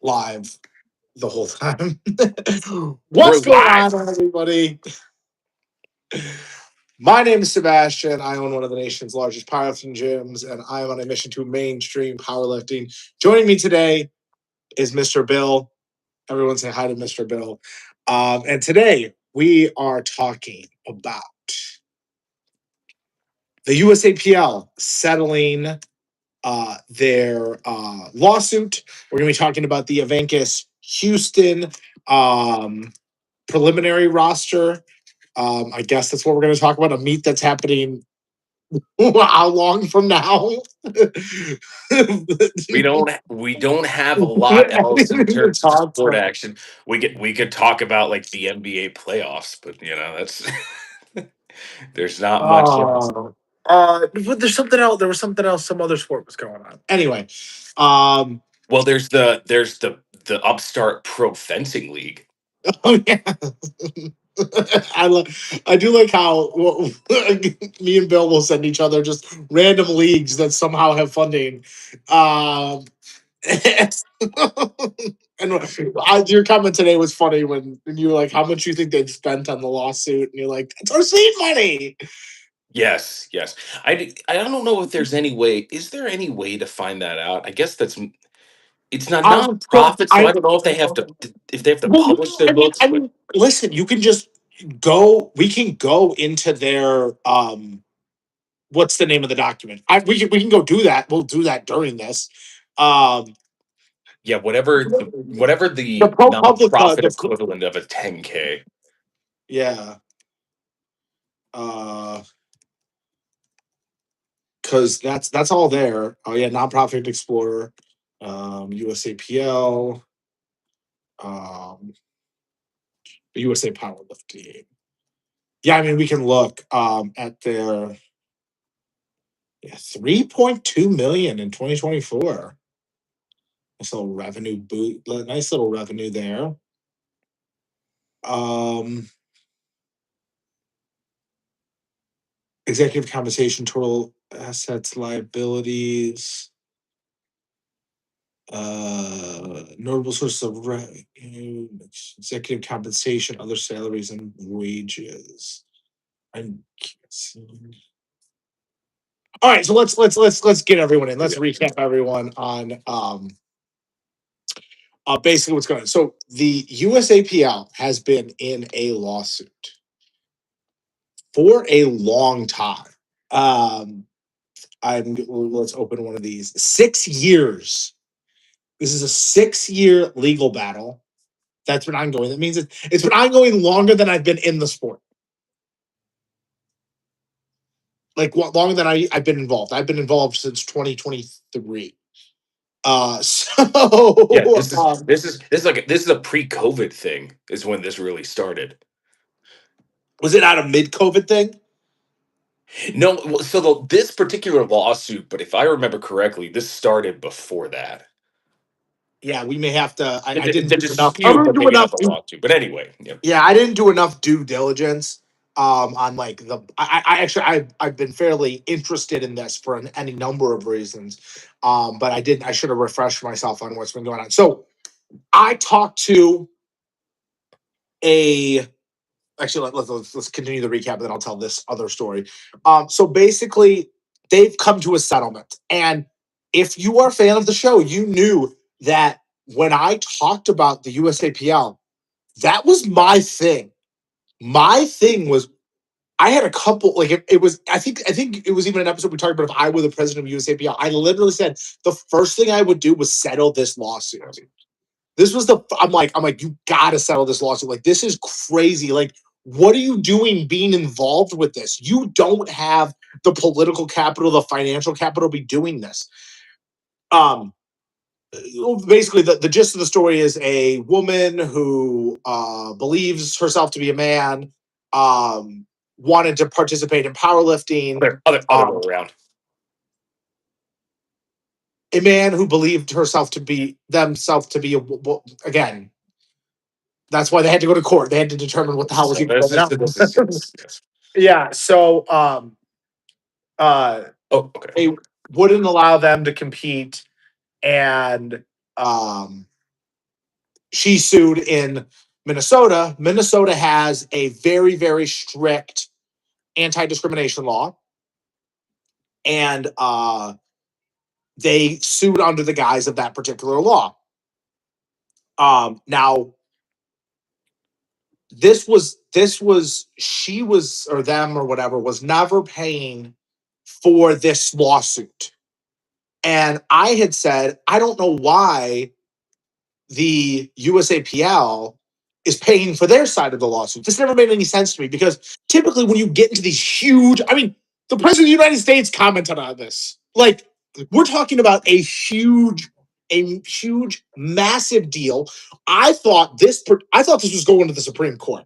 live the whole time. We're What's going live. on, everybody? My name is Sebastian. I own one of the nation's largest powerlifting gyms, and I am on a mission to mainstream powerlifting. Joining me today is Mr. Bill. Everyone say hi to Mr. Bill. And today we are talking about the USAPL settling their lawsuit. We're going to be talking about the Avancus Houston preliminary roster. I guess that's what we're going to talk about. A meet that's happening how long from now? We don't have a lot I else in didn't even terms of talk sport about. action. We could talk about like the NBA playoffs, but that's there's not much else. But there's something else. There was something else. Some other sport was going on. Anyway, um, Well, there's the upstart pro fencing league. oh yeah. I do like how me and Bill will send each other just random leagues that somehow have funding. Um, and your comment today was funny when you were like, "How much you think they've spent on the lawsuit?" And you're like, "That's our seed money." Yes. I don't know if there's any way. Is there any way to find that out? I guess it's not So nonprofit, so I don't know if they have to well, publish their I mean, books, but listen, you can just go. We can go into their what's the name of the document? We can go do that. We'll do that during this. Um, yeah, whatever the the ProPublica, nonprofit equivalent of a 10K. yeah, because that's all there. Oh yeah, nonprofit explorer, USAPL, um, USA Powerlifting. Yeah, I mean we can look at their 3.2 million in 2024. Nice little revenue boot. Nice little revenue there. Um, Executive compensation, total assets, liabilities, notable sources of revenue, executive compensation, other salaries and wages. I'm all right, so let's get everyone in. Let's recap everyone on basically what's going on. So the USAPL has been in a lawsuit for a long time. Um, let's open one of these. 6 years. This is a 6-year legal battle that's been ongoing. That means it's been ongoing longer than I've been in the sport. Like longer than I've been involved. I've been involved since 2023. Yeah, this is Um, this is this is like this is a pre-COVID thing. Is when this really started. was it out of mid-COVID thing? No, so this particular lawsuit, but if I remember correctly, this started before that. Yeah, we may have to. I didn't The do enough. I dispute, didn't but do maybe not enough. the lawsuit. But anyway, yeah. Yeah, I didn't do enough due diligence on like the. I actually I've been fairly interested in this for any number of reasons, but I didn't. I should have refreshed myself on what's been going on. So I talked to a actually let's continue the recap and then I'll tell this other story. So basically, they've come to a settlement, and if you are a fan of the show, you knew that when I talked about the USAPL, that was my thing. My thing was I had a couple like it was I think it was even an episode we talked about if I were the president of USAPL. I literally said the first thing I would do was settle this lawsuit. This was the I'm like you got to settle this lawsuit. Like this is crazy. Like what are you doing being involved with this? You don't have the political capital, the financial capital to be doing this. Um Basically the gist of the story is a woman who believes herself to be a man, wanted to participate in powerlifting. Other way around. A man who believed herself to be themselves to be again. That's why they had to go to court. They had to determine what the hell was So even going on. yes. Yeah. So Oh, okay. they wouldn't allow them to compete, and um she sued in Minnesota. Minnesota has a very, very strict anti-discrimination law, and they sued under the guise of that particular law. Now, this was she was, or them or whatever, was never paying for this lawsuit. And I had said, I don't know why the USAPL is paying for their side of the lawsuit. This never made any sense to me, because typically when you get into these huge, I mean, the president of the United States commented on this. Like, we're talking about a huge, massive deal. I thought this was going to the Supreme Court.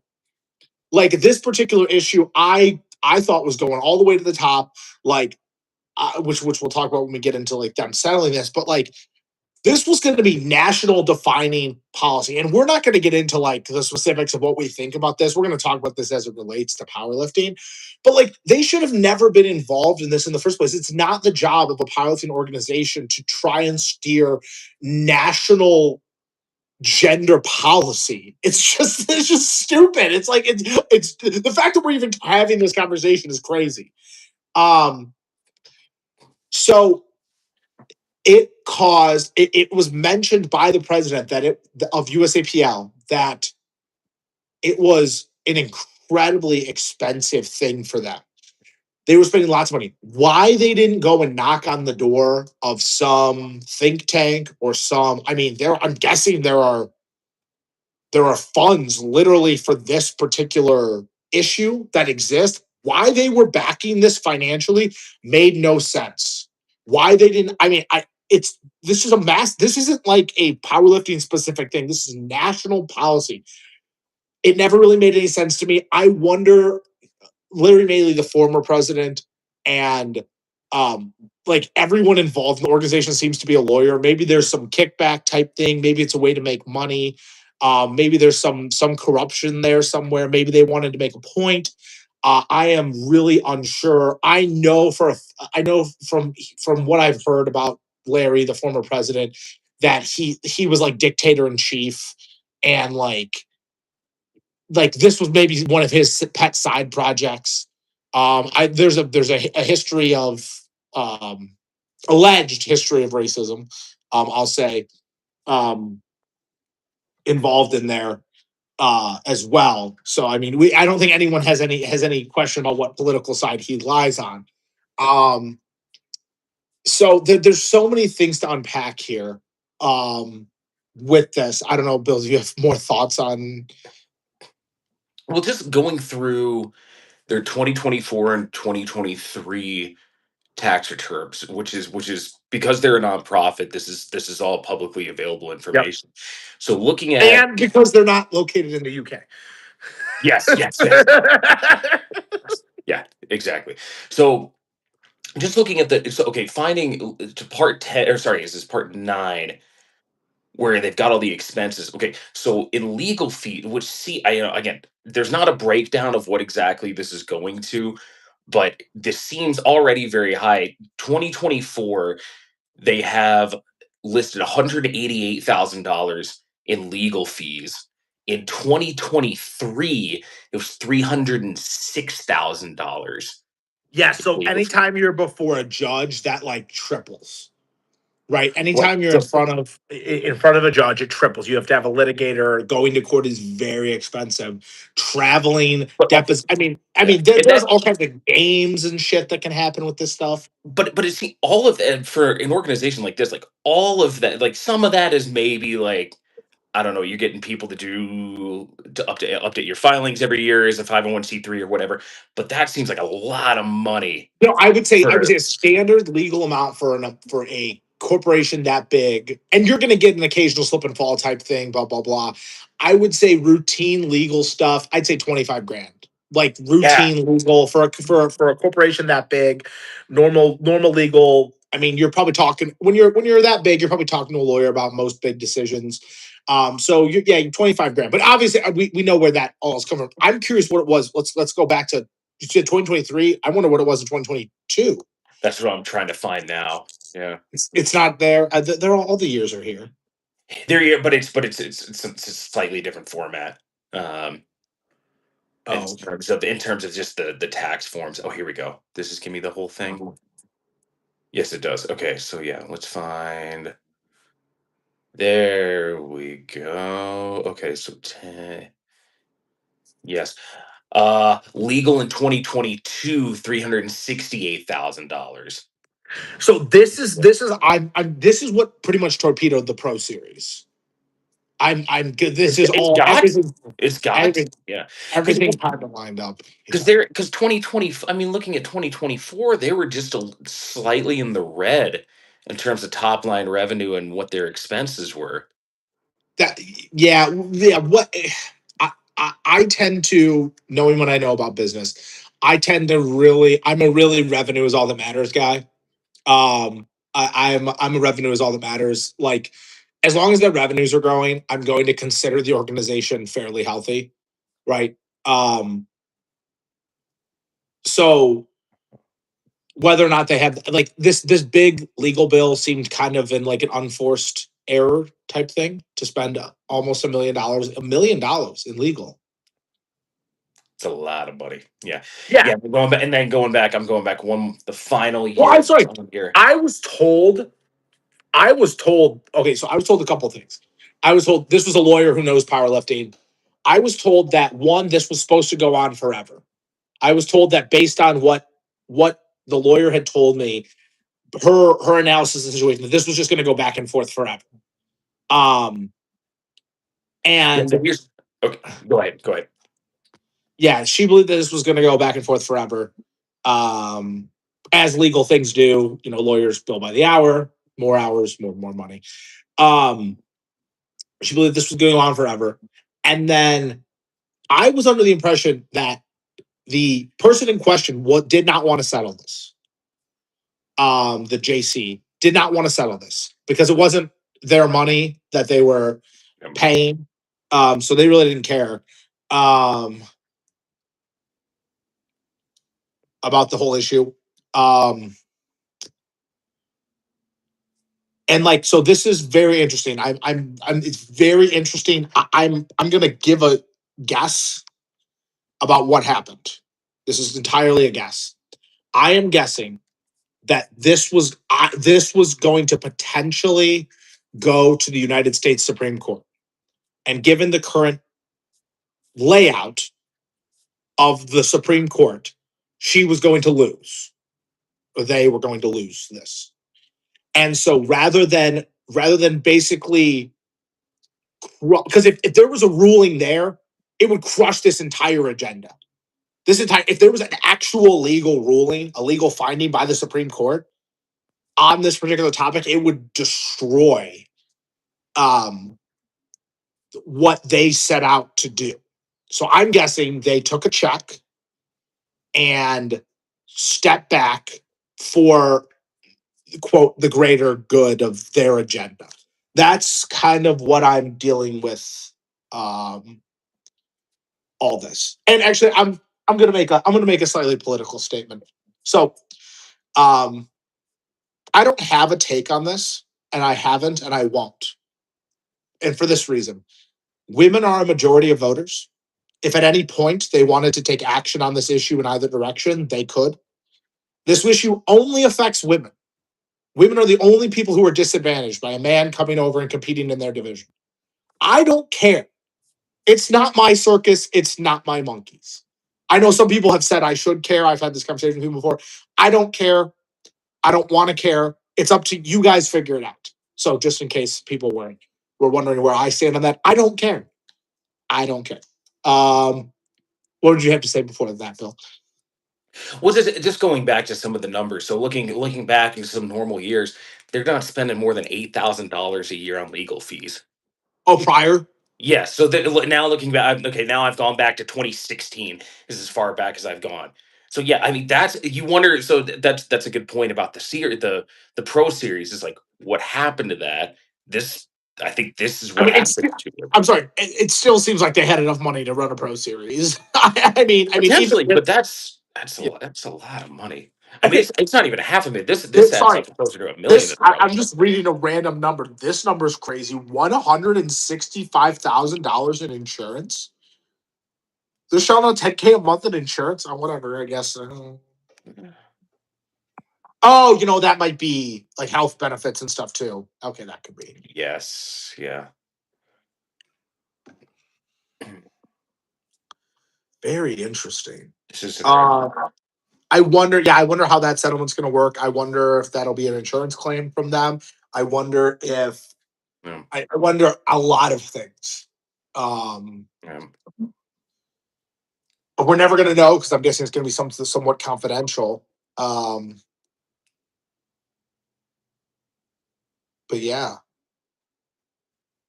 Like, this particular issue, I thought was going all the way to the top. Like, which we'll talk about when we get into like them settling this. But like, this was going to be national defining policy. And we're not going to get into like the specifics of what we think about this. We're going to talk about this as it relates to powerlifting. But like, they should have never been involved in this in the first place. It's not the job of a powerlifting organization to try and steer national gender policy. It's just stupid. It's like, it's the fact that we're even having this conversation is crazy. So it was mentioned by the president of USAPL that it was an incredibly expensive thing for them. They were spending lots of money. Why they didn't go and knock on the door of some think tank or I'm guessing there are funds literally for this particular issue that exist. Why they were backing this financially made no sense. Why they didn't, this isn't like a powerlifting specific thing. This is national policy. It never really made any sense to me. I wonder, Larry Maley, the former president, and like everyone involved in the organization seems to be a lawyer. Maybe there's some kickback type thing. Maybe it's a way to make money. Maybe there's some corruption there somewhere. Maybe they wanted to make a point. I am really unsure. I know from what I've heard about Larry, the former president, that he was like dictator in chief, and like this was maybe one of his pet side projects. There's a history of alleged history of racism. I'll say involved in there as well. So I mean, I don't think anyone has any question about what political side he lies on. So there's so many things to unpack here with this. I don't know, Bill, do you have more thoughts on? Well, just going through their 2024 and 2023 tax returns, which is because they're a nonprofit. This is all publicly available information. Yep. So looking at, and because they're not located in the UK. Yes. Yeah, exactly. So just looking at finding to part 10, or sorry, is this part 9, where they've got all the expenses. Okay, so in legal fees, again, there's not a breakdown of what exactly this is going to, but this seems already very high. 2024, they have listed $188,000 in legal fees. In 2023, it was $306,000. Yeah, so anytime you're before a judge, that like triples. Right. Anytime you're in front of a judge, it triples. You have to have a litigator. Going to court is very expensive. Traveling, deposits. There's all kinds of games and shit that can happen with this stuff. But it's all of that for an organization like this, like all of that, like some of that is maybe like, I don't know, you're getting people to update your filings every year as a 501c3 or whatever. But that seems like a lot of money. I would say a standard legal amount for a corporation that big, and you're going to get an occasional slip and fall type thing, blah blah blah. I would say routine legal stuff, I'd say 25 grand. Like routine legal for a corporation that big, normal legal. I mean, you're probably talking, when you're that big, you're probably talking to a lawyer about most big decisions. So you're 25 grand. But obviously we know where that all is coming from. I'm curious what it was. Let's go back to, you said 2023. I wonder what it was in 2022. That's what I'm trying to find now. Yeah, it's not there. They're all the years are here. There, but it's a slightly different format. Oh, In terms of just the tax forms. Oh, here we go. This is give me the whole thing. Yes, it does. Okay, so yeah, let's find. There we go. Okay, so 10. Yes. Legal in 2022, $368,000. so this is what pretty much torpedoed the Pro Series. I'm good. This is It's all got. It's got. everything Yeah. Because everything kind of lined up. because Yeah. they're because 2020. I mean, looking at 2024, they were just slightly in the red in terms of top line revenue and what their expenses were. That yeah. What I tend to, knowing what I know about business, I tend to really, I'm a really revenue is all that matters guy. I'm a revenue is all that matters. Like, as long as their revenues are growing, I'm going to consider the organization fairly healthy, right? Um, so whether or not they have like this big legal bill seemed kind of in like an unforced error type thing to spend almost $1 million in legal. It's a lot of money. Yeah. Yeah. Yeah. Going back and then going back, I'm going back the final Well, year I'm sorry. here. I was told okay, so I was told a couple things. I was told this was a lawyer who knows powerlifting. I was told that one, this was supposed to go on forever. I was told that based on what the lawyer had told me, her analysis of the situation, that this was just going to go back and forth forever. Um, Yeah, so and here's okay. Go ahead. Go ahead. yeah, she believed that this was going to go back and forth forever. Um, as legal things do, lawyers bill by the hour, more hours, more money. Um, she believed this was going on forever. And then I was under the impression that the person in question did not want to settle this. The JC did not want to settle this because it wasn't their money that they were paying. So they really didn't care about the whole issue. And like, so this is very interesting. It's very interesting. I'm going to give a guess about what happened. This is entirely a guess. I am guessing that this was going to potentially go to the United States Supreme Court. And given the current layout of the Supreme Court, she was going to lose, or they were going to lose this. And so rather than basically, because if there was a ruling there, it would crush this entire agenda. If there was an actual legal ruling, a legal finding by the Supreme Court on this particular topic, it would destroy what they set out to do. So I'm guessing they took a check and stepped back for, quote, the greater good of their agenda. That's kind of what I'm dealing with all this. And actually, I'm going to make a slightly political statement. So I don't have a take on this, and I haven't, and I won't. And for this reason, women are a majority of voters. If at any point they wanted to take action on this issue in either direction, they could. This issue only affects women. Women are the only people who are disadvantaged by a man coming over and competing in their division. I don't care. It's not my circus. It's not my monkeys. I know some people have said I should care. I've had this conversation with people before. I don't care. I don't want to care. It's up to you guys. Figure it out. So just in case people were wondering where I stand on that, I don't care. I don't care. What did you have to say before that, Bill? Well, just going back to some of the numbers. So looking back into some normal years, they're not spending more than $8,000 a year on legal fees. Oh, prior? Yes. So now looking back, okay, now I've gone back to 2016. This is as far back as I've gone. So yeah, I mean that's you wonder. So that's a good point about the Pro Series is like what happened to that. This I think this is what happened to it. I'm sorry. It still seems like they had enough money to run a Pro Series. I mean, Potentially, even but that's a yeah. lot of money. I mean, Okay, it's not even half a million. This adds sorry. up to closer to a million. That's I'm probably. just reading a random number. This number is crazy. $165,000 in insurance. They're showing on 10K a month in insurance. Whatever, I guess. Oh, that might be like health benefits and stuff too. Okay, that could be. Yes. Yeah. Very interesting. This is interesting. I wonder. Yeah, I wonder how that settlement's going to work. I wonder if that'll be an insurance claim from them. I wonder if. Yeah. I wonder a lot of things. Yeah. But we're never going to know because I'm guessing it's going to be somewhat confidential. But yeah.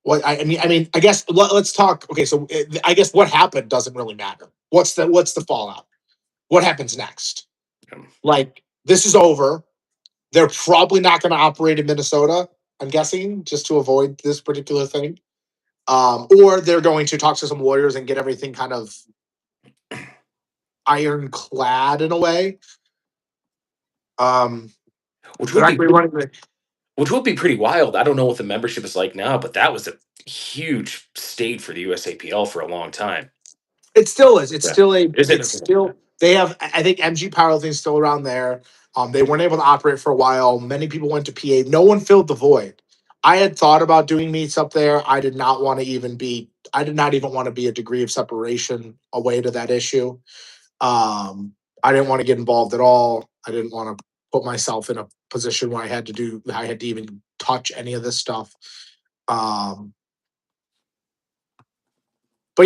What I guess let's talk. Okay, so I guess what happened doesn't really matter. What's the fallout? What happens next? Yeah. Like this is over. They're probably not going to operate in Minnesota. I'm guessing just to avoid this particular thing. Or they're going to talk to some lawyers and get everything kind of ironclad in a way. Which They're would be actually running the. which would be pretty wild. I don't know what the membership is like now, but that was a huge state for the USAPL for a long time. It still is. It's Yeah. still a. Is it? It's still. They have. I think MG Powerlifting is still around there. They weren't able to operate for a while. Many people went to PA. No one filled the void. I had thought about doing meets up there. I did not want to even be. I did not even want to be a degree of separation away to that issue. I didn't want to get involved at all. I didn't want to put myself in a position where I had to even touch any of this stuff. But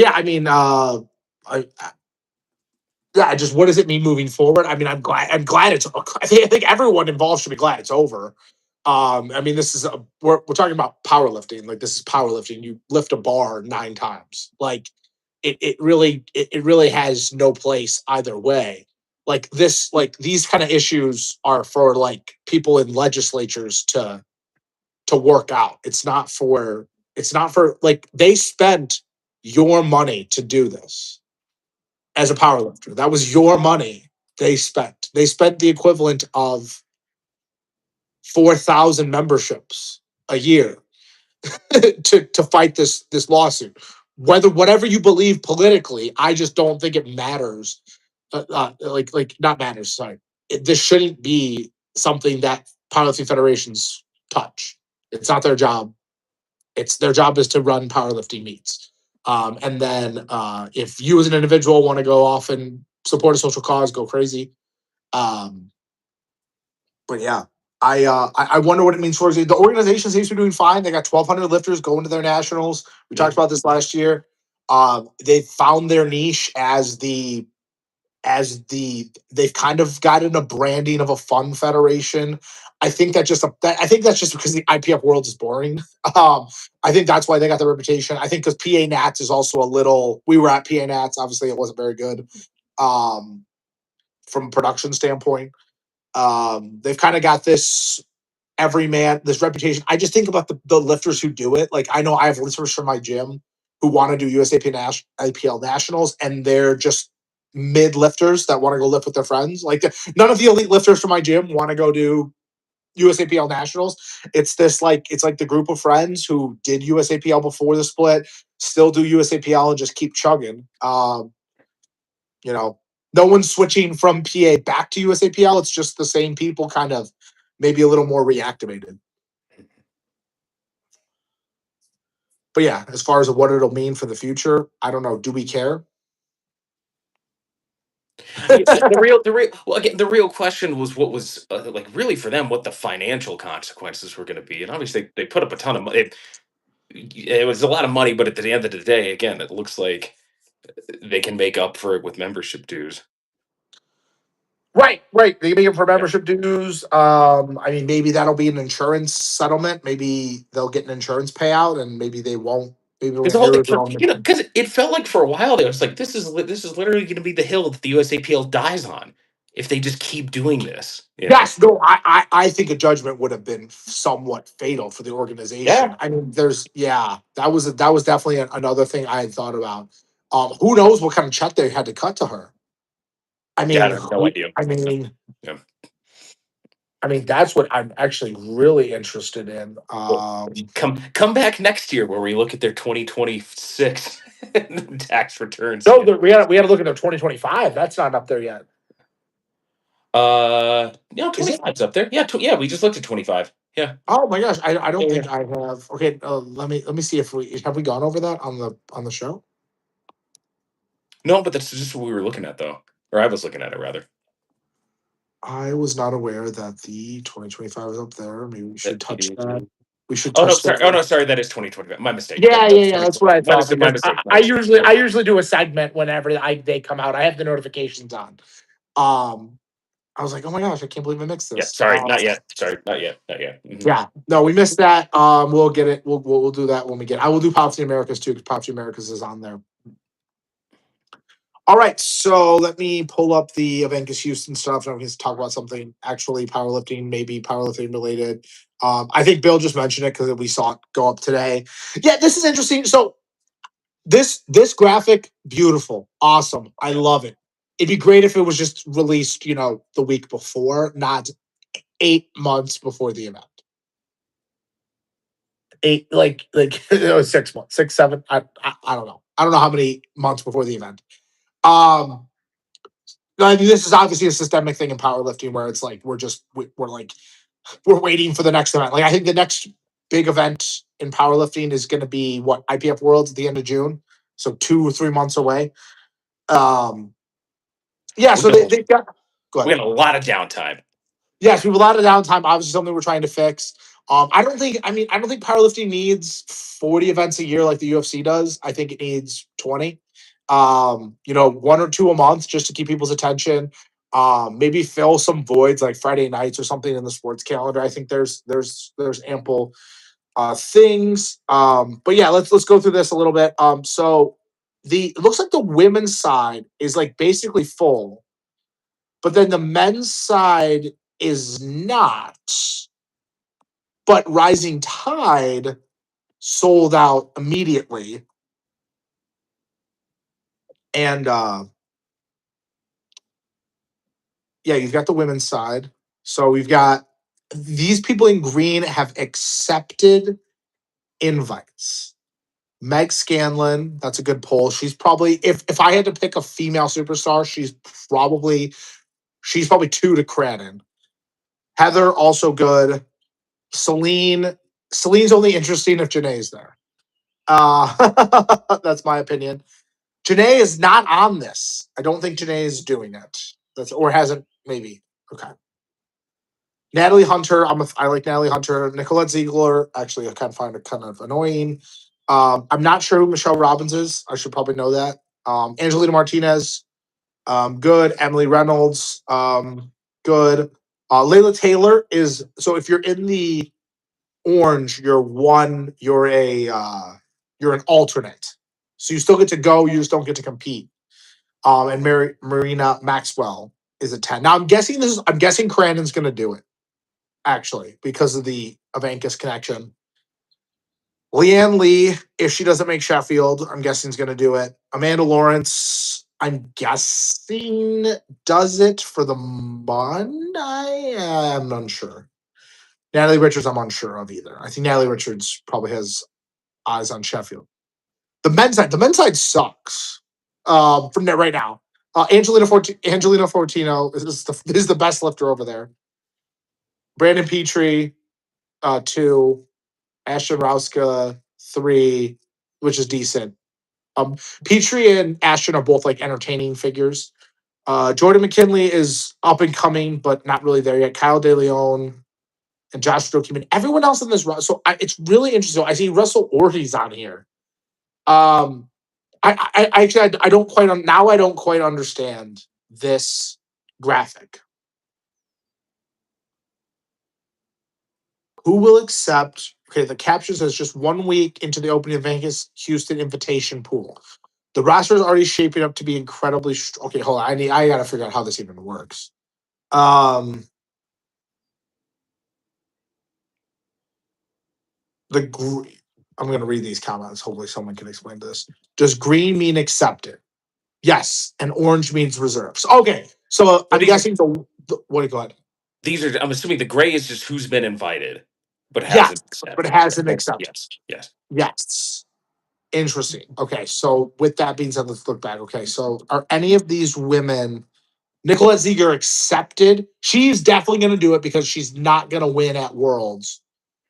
yeah, I mean, yeah, just what does it mean moving forward? I mean, I'm glad. I'm glad it's. I think everyone involved should be glad it's over. I mean, this is we're talking about powerlifting. Like this is powerlifting. You lift a bar 9 times. Like it really has no place either way. Like this, like these kind of issues are for like people in legislatures to work out. It's not for like they spent your money to do this as a powerlifter. That was your money they spent. They spent the equivalent of 4,000 memberships a year to fight this lawsuit. Whatever you believe politically, I just don't think it matters. Like not matters. Sorry, this shouldn't be something that powerlifting federations touch. It's not their job. It's their job is to run powerlifting meets. And then if you as an individual want to go off and support a social cause, go crazy. Um, but yeah, I wonder what it means for the organization seems to be doing fine. They got 1,200 lifters going to their nationals. We talked about this last year. They found their niche they've kind of gotten a branding of a fun federation. I think that's just because the IPF world is boring. I think that's why they got the reputation. I think because PA Nats is also a little. We were at PA Nats. Obviously, it wasn't very good from a production standpoint. They've kind of got this this reputation. I just think about the lifters who do it. Like I know I have lifters from my gym who want to do IPL nationals, and they're just mid lifters that want to go lift with their friends. Like none of the elite lifters from my gym want to go do USAPL nationals. It's like the group of friends who did USAPL before the split, still do USAPL and just keep chugging. You know, no one's switching from PA back to USAPL. It's just the same people, kind of maybe a little more reactivated. But yeah, as far as what it'll mean for the future, I don't know. Do we care? The real question was what was like really for them what the financial consequences were going to be, and obviously they put up a ton of money. It was a lot of money, but at the end of the day, again, it looks like they can make up for it with membership dues. Right. They make it for Yeah. membership dues. I mean, maybe that'll be an insurance settlement. Maybe they'll get an insurance payout, and maybe they won't. Maybe Because we'll the whole hear thing, it from. because it felt like for a while there, it's like this is literally going to be the hill that the USAPL dies on if they just keep doing this. Yes, no, I think a judgment would have been somewhat fatal for the organization. Yeah. I mean, that was definitely another thing I had thought about. Who knows what kind of check they had to cut to her? I Yeah, I mean, have no idea. I mean, Yeah. I mean, that's what I'm actually really interested in. Come back next year where we look at their 2026 tax returns. No, we got to look at their 2025. That's not up there yet. No, Is it? 25's up there. Yeah, yeah, we just looked at 25. Yeah. Oh my gosh, I don't Yeah, think I have. Okay, let me see if we have we gone over that on the show. No, but that's just what we were looking at, though, or I was looking at it rather. I was not aware that the 2025 was up there. Maybe we should touch that. We should Oh no, touch sorry. that. Oh no, sorry. That is 2025. My mistake. Yeah, That's yeah. That's what I 2025. My thought. mistake. My Because mistake. I usually do a segment whenever they come out. I have the notifications on. I was like, oh my gosh, I can't believe I mixed Yeah. this. Sorry. Not yet. Sorry. Not yet. Not yet. Mhm. Yeah, no, we missed that. We'll get it. We'll do that when we get. I will do Pop the Americas too, because Pop the Americas is on there. All right, so let me pull up the Avancus Houston stuff, and we can talk about something actually powerlifting, maybe powerlifting related. I think Bill just mentioned it because we saw it go up today. Yeah, this is interesting. So this graphic, beautiful, awesome. I love it. It'd be great if it was just released, the week before, not 8 months before the event. 8, like 6 months, 6, 7. I don't know. I don't know how many months before the event. I mean, this is obviously a systemic thing in powerlifting where it's like we're waiting for the next event. Like I think the next big event in powerlifting is going to be what IPF Worlds at the end of June, so 2 or 3 months away. Yeah, so they got. Go ahead. We had a lot of downtime. Yes, we have a lot of downtime. Obviously, something we're trying to fix. I don't think powerlifting needs 40 events a year like the UFC does. I think it needs 20. 1 or 2 a month just to keep people's attention. Maybe fill some voids like Friday nights or something in the sports calendar. I think there's ample things. But yeah, let's go through this a little bit. So it looks like the women's side is like basically full, but then the men's side is not. But Rising Tide sold out immediately. And yeah, you've got the women's side. So we've got these people in green have accepted invites. Meg Scanlon, that's a good poll. She's probably if I had to pick a female superstar, she's probably 2 to Cranon. Heather also good. Celine's only interesting if Janae's there. That's my opinion. Janae is not on this. I don't think Janae is doing it. Or hasn't maybe. Okay. Natalie Hunter, I like Natalie Hunter. Nicolette Ziegler, actually, I kind of find her kind of annoying. I'm not sure who Michelle Robbins is. I should probably know that. Angelina Martinez, good. Emily Reynolds, good. Layla Taylor is so if you're in the orange, you're an alternate. So you still get to go, you just don't get to compete. And Marina Maxwell is a 10. Now I'm guessing Crandon's gonna do it, actually, because of the Avancus connection. Leanne Lee, if she doesn't make Sheffield, I'm guessing is gonna do it. Amanda Lawrence, I'm guessing does it for the Mon. I am unsure. Natalie Richards, I'm unsure of either. I think Natalie Richards probably has eyes on Sheffield. The men's side sucks. From there right now, Angelina Fortino is the best lifter over there. Brandon Petrie, 2. Ashton Rauska, 3, which is decent. Petrie and Ashton are both like entertaining figures. Jordan McKinley is up and coming, but not really there yet. Kyle De Leon and Josh Strokeman. Everyone else in this run. So it's really interesting. I see Russell Ortiz on here. I actually I don't quite understand this graphic. Who will accept? Okay, the caption says just 1 week into the opening of Vegas Houston invitation pool. The roster is already shaping up to be incredibly. Okay, hold on. I gotta figure out how this even works. I'm going to read these comments. Hopefully, someone can explain this. Does green mean accepted? Yes, and orange means reserves. Okay, so I'm guessing what do you go ahead? These are, I'm assuming the gray is just who's been invited, but Yes, hasn't but it accepted. hasn't accepted. Yes. Yes. Yes. Interesting. Okay, so with that being said, let's look back. Okay, so are any of these women Nicolette Ziegler accepted? She's definitely going to do it because she's not going to win at Worlds.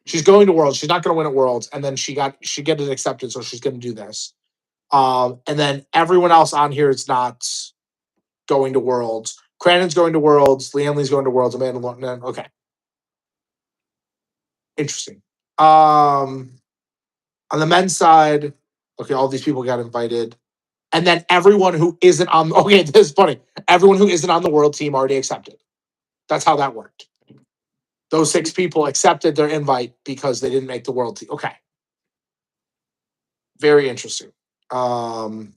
She's going to Worlds. She's not going to win at Worlds, and then she get it accepted, so she's going to do this. And then everyone else on here is not going to Worlds. Crandon's going to Worlds. Leanne Lee's going to Worlds. Amanda Lawton. Okay, interesting. On the men's side, okay, all these people got invited. And then everyone who isn't on, okay, this is funny. Everyone who isn't on the world team already accepted. That's how that worked. Those 6 people accepted their invite because they didn't make the world team. Okay. Very interesting. Okay.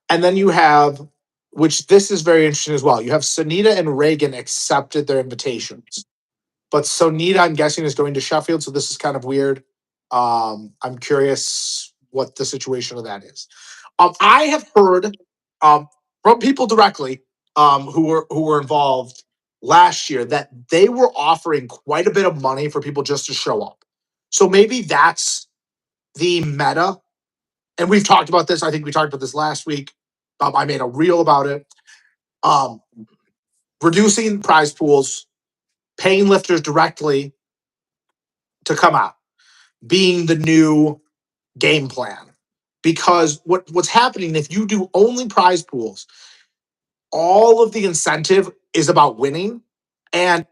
And then you have, which this is very interesting as well. You have Sunita and Reagan accepted their invitations. But Sonita, I'm guessing, is going to Sheffield, so this is kind of weird. I'm curious what the situation of that is. I have heard from people directly who were involved last year that they were offering quite a bit of money for people just to show up. So maybe that's the meta. And we've talked about this. I think we talked about this last week. I made a reel about it. Reducing prize pools, paying lifters directly to come out, being the new game plan. Because what's happening if you do only prize pools, all of the incentive is about winning, and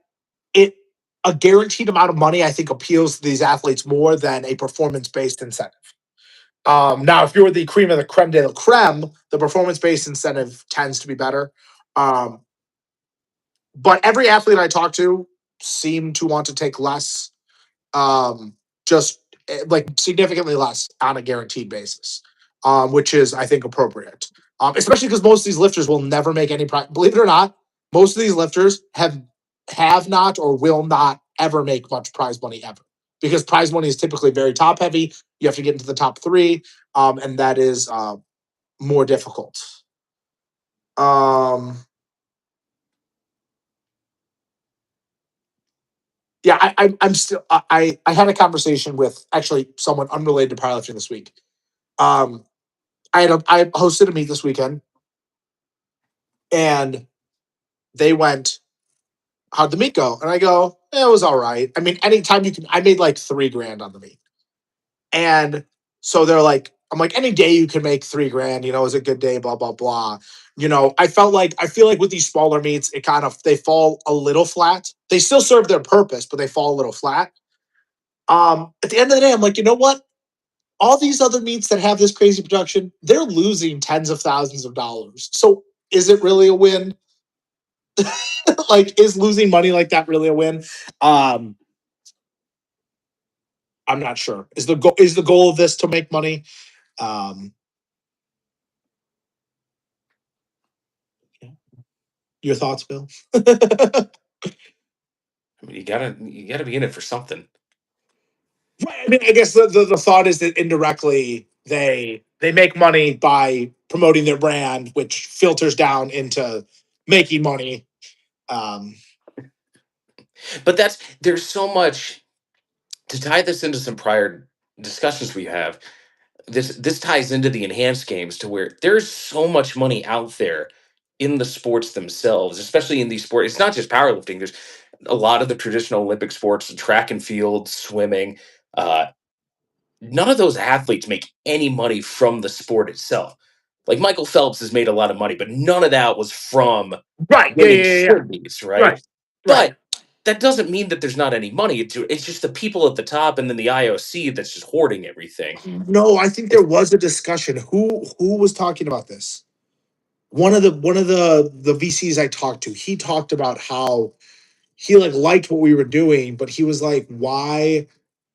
it a guaranteed amount of money I think appeals to these athletes more than a performance-based incentive. Now, if you're the cream of the creme de la creme, the performance-based incentive tends to be better. But every athlete I talk to seemed to want to take less, just like significantly less on a guaranteed basis, which is, I think, appropriate. Especially because most of these lifters will never make any prize. Believe it or not, most of these lifters have not or will not ever make much prize money ever, because prize money is typically very top heavy. You have to get into the top 3, and that is more difficult. Yeah, I'm still. I had a conversation with actually someone unrelated to powerlifting this week. I hosted a meet this weekend, and they went, "How'd the meet go?" And I go, "It was all right." I mean, anytime you can, I made like $3,000 on the meet, and so they're like, "I'm like, any day you can make $3,000, is a good day." Blah blah blah. I feel like with these smaller meets, it kind of they fall a little flat. They still serve their purpose, but they fall a little flat. At the end of the day, I'm like, you know what? All these other meets that have this crazy production, they're losing tens of thousands of dollars. So is it really a win? Like, is losing money like that really a win? I'm not sure. Is the goal of this to make money? Your thoughts, Bill? I mean, you gotta be in it for something. Right. I mean, I guess the thought is that indirectly they make money by promoting their brand, which filters down into making money. But there's so much to tie this into some prior discussions we have. This ties into the enhanced games, to where there's so much money out there in the sports themselves, especially in these sports. It's not just powerlifting. There's a lot of the traditional Olympic sports, track and field, swimming. None of those athletes make any money from the sport itself. Like Michael Phelps has made a lot of money, but none of that was from Right. Yeah. winning Yeah. Yeah. swim meets, right? Right. Right. But that doesn't mean that there's not any money into it. It's just the people at the top and then the IOC that's just hoarding everything. No, I think there was a discussion. Who was talking about this? One of the VCs I talked to, he talked about how he liked what we were doing, but he was like, why,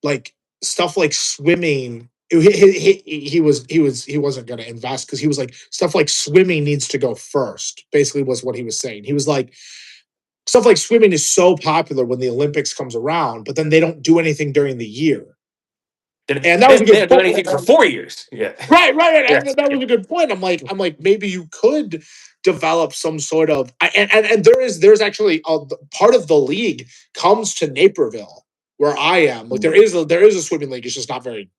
like stuff like swimming. He wasn't going to invest because he was like, stuff like swimming needs to go first. Basically, was what he was saying. He was like, stuff like swimming is so popular when the Olympics comes around, but then they don't do anything during the year. And that was a They good don't do point. anything for 4 years. Yeah. Right. Yeah. And that was a good point. I'm like, maybe you could. develop some sort of and there's actually part of the league comes to Naperville where I am. Like there is a swimming league. It's just not very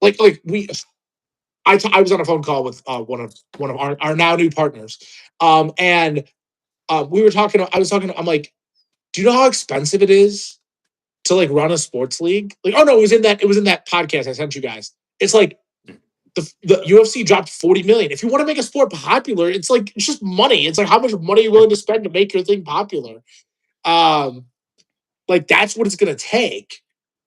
like we. I was on a phone call with one of our now new partners, and we were talking. I was talking. I'm like, do you know how expensive it is to like run a sports league? Like, oh no, it was in that podcast I sent you guys. It's like the UFC dropped 40 million. If you want to make a sport popular, it's just money. It's like how much money are you willing to spend to make your thing popular? Like that's what it's gonna take.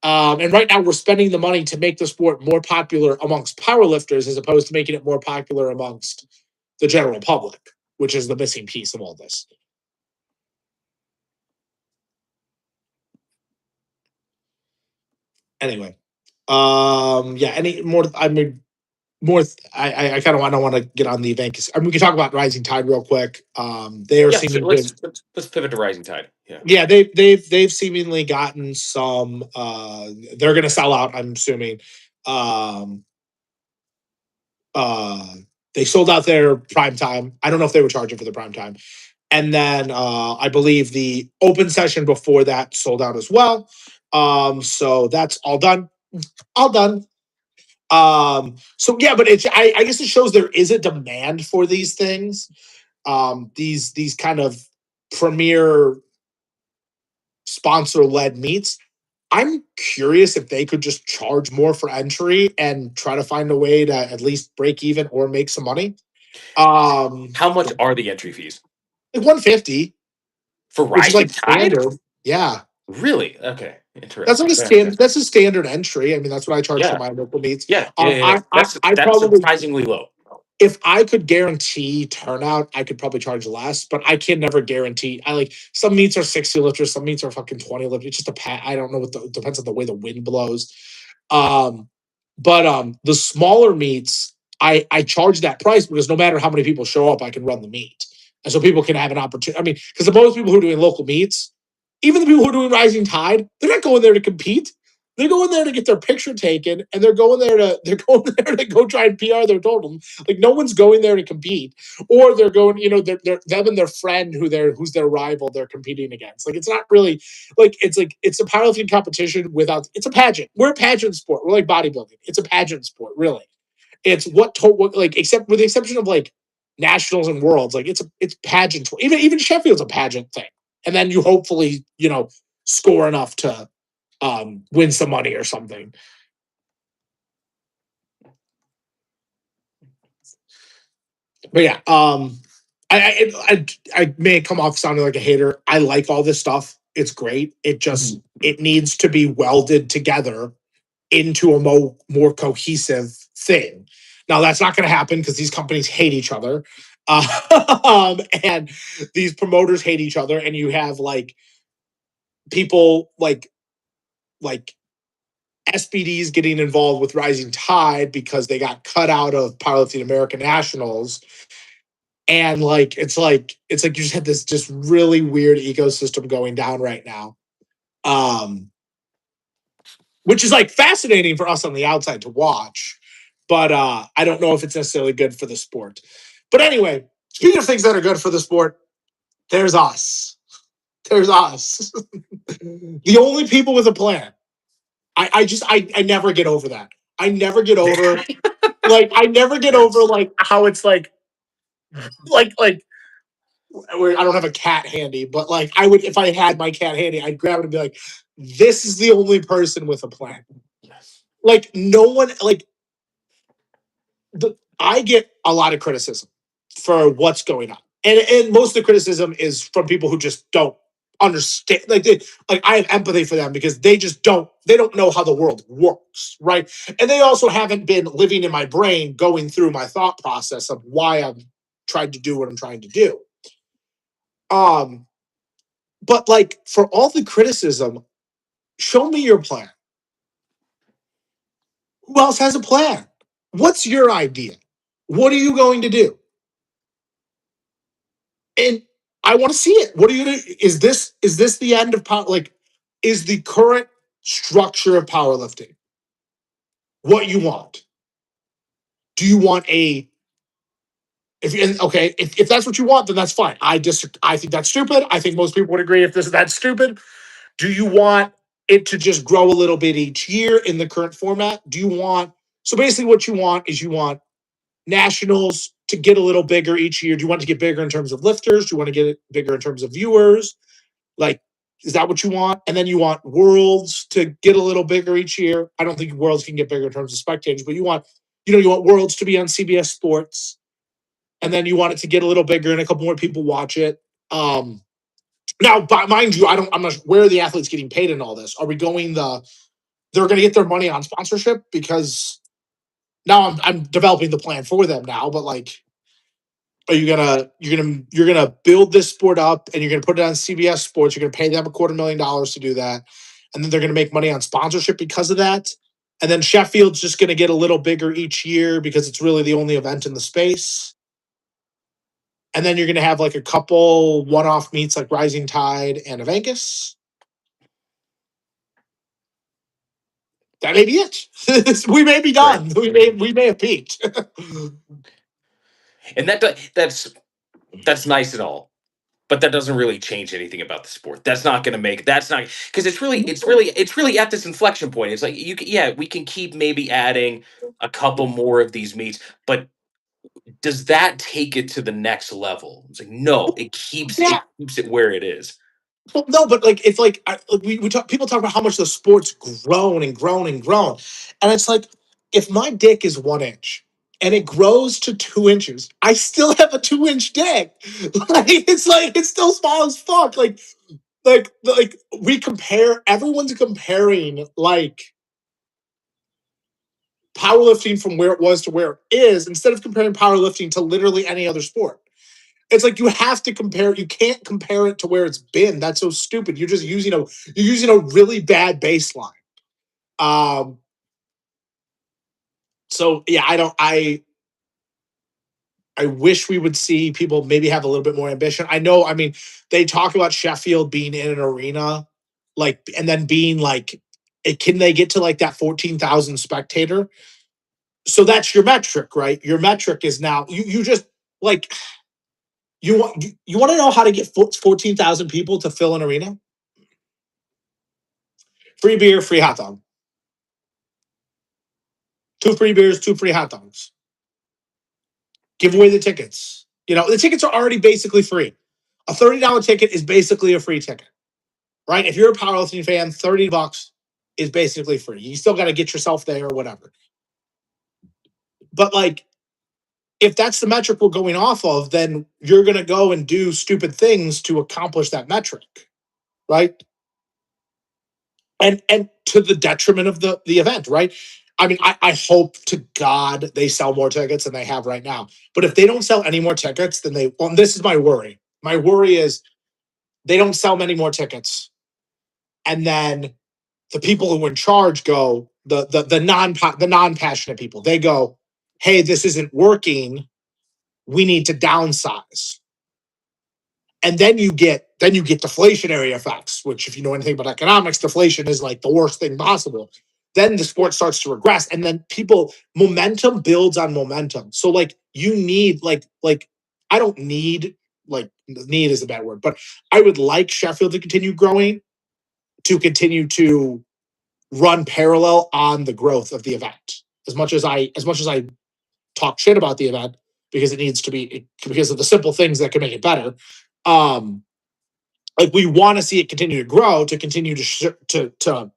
And right now we're spending the money to make the sport more popular amongst powerlifters as opposed to making it more popular amongst the general public, which is the missing piece of all this. Anyway, yeah. Any more? I mean, more. I kind of want to get on the Avancus. I mean, we can talk about Rising Tide real quick. They are Yeah, so seeming let's pivot to Rising Tide. Yeah, they've seemingly gotten some. They're going to sell out. I'm assuming. They sold out their prime time. I don't know if they were charging for the prime time. And then I believe the open session before that sold out as well. So that's all done. All done. So yeah, but I guess it shows there is a demand for these things. These kind of premier sponsor led meets. I'm curious if they could just charge more for entry and try to find a way to at least break even or make some money. How much are the entry fees? Like 150 for which is Rising like Tide? standard. Yeah. Really? Okay. That's Interesting. like a standard. That's a standard entry. I mean, that's what I charge for Yeah. my local meets. Yeah. I That's probably, surprisingly low. if I could guarantee turnout, I could probably charge less, but I can never guarantee. I like some meets are 60 lifters, some meets are fucking 20 lifters. It's just a pat. I don't know depends on the way the wind blows. But the smaller meets, I charge that price because no matter how many people show up, I can run the meet, and so people can have an opportunity. I mean, because the most people who are doing local meets, even the people who are doing Rising Tide, they're not going there to compete. They're going there to get their picture taken, and they're going there to go try and PR their totem. Like no one's going there to compete, or they're going, they're them and their friend who's their rival they're competing against. Like it's not really it's a powerlifting competition without. It's a pageant. We're a pageant sport. We're like bodybuilding. It's a pageant sport, really. It's what except with the exception of like nationals and worlds, like it's pageant. Even Sheffield's a pageant thing, and then you hopefully score enough to win some money or something. But yeah, I may come off sounding like a hater. I like all this stuff. It's great. It needs to be welded together into a more cohesive thing. Now that's not going to happen because these companies hate each other, and these promoters hate each other, and you have like people like SBDs getting involved with Rising Tide because they got cut out of Powerlifting American Nationals. And it's like you just had this just really weird ecosystem going down right now. Which is like fascinating for us on the outside to watch. But I don't know if it's necessarily good for the sport. But anyway, speaking of things that are good for the sport, there's us. There's us. The only people with a plan. I never get over that. I never get over I never get over how it's like I don't have a cat handy, but I would, if I had my cat handy, I'd grab it and be like, this is the only person with a plan. Yes. Like no one I get a lot of criticism for what's going on. And most of the criticism is from people who just don't understand. I have empathy for them because they don't know how the world works, right? And they also haven't been living in my brain going through my thought process of why I'm trying to do what I'm trying to do. But for all the criticism, show me your plan. Who else has a plan? What's your idea? What are you going to do? And I want to see it. What are you going to? Is this the end of power? Is the current structure of powerlifting what you want? Do you want a If that's what you want, then that's fine. I think that's stupid. I think most people would agree if that's stupid. Do you want it to just grow a little bit each year in the current format? So basically what you want is you want nationals to get a little bigger each year. Do you want to get bigger in terms of lifters? Do you want to get it bigger in terms of viewers? Like, is that what you want? And then you want worlds to get a little bigger each year. I don't think worlds can get bigger in terms of spectators, but you want worlds to be on CBS Sports, and then you want it to get a little bigger and a couple more people watch it. Now, mind you, I'm not sure where are the athletes getting paid in all this. Are we going they're going to get their money on sponsorship? Because now I'm developing the plan for them now, but like, are you you're gonna build this sport up and you're gonna put it on CBS Sports? You're gonna pay them $250,000 to do that, and then they're gonna make money on sponsorship because of that. And then Sheffield's just gonna get a little bigger each year because it's really the only event in the space. And then you're gonna have like a couple one-off meets like Rising Tide and Avancus. That may be it. We may be done. Right. We may have peaked. And that's nice and all, but that doesn't really change anything about the sport. That's not going to make that's not because it's really at this inflection point. It's like we can keep maybe adding a couple more of these meets, but does that take it to the next level? It's like no, Yeah. it keeps it where it is. Well, no, but like it's like we talk. People talk about how much the sport's grown and grown and grown, and it's like if my dick is 1 inch and it grows to 2 inches, I still have a 2 inch dick. It's still small as fuck. Like we compare. Everyone's comparing like powerlifting from where it was to where it is instead of comparing powerlifting to literally any other sport. It's like you have to compare. You can't compare it to where it's been. That's so stupid. You're using a really bad baseline. Um. So yeah, I wish we would see people maybe have a little bit more ambition. I know. I mean, they talk about Sheffield being in an arena, like, and then being like, can they get to like that 14,000 spectator? So that's your metric, right? Your metric is now you just like you want to know how to get 14,000 people to fill an arena? Free beer, free hot dog. 2 free beers, 2 free hot dogs. Give away the tickets. The tickets are already basically free. A $30 ticket is basically a free ticket, right? If you're a powerlifting fan, $30 is basically free. You still got to get yourself there or whatever. But like, if that's the metric we're going off of, then you're going to go and do stupid things to accomplish that metric, right? And to the detriment of the event, right? I mean, I hope to God they sell more tickets than they have right now. But if they don't sell any more tickets, then this is my worry. My worry is they don't sell many more tickets, and then the people who are in charge go the non passionate people. They go, hey, this isn't working. We need to downsize. And then you get deflationary effects, which if you know anything about economics, deflation is like the worst thing possible. Then the sport starts to regress, and then momentum builds on momentum. So like you need like I don't need need is a bad word, but I would like Sheffield to continue growing, to continue to run parallel on the growth of the event. As much as I talk shit about the event because it needs to be because of the simple things that can make it better. Like we want to see it continue to grow, to continue to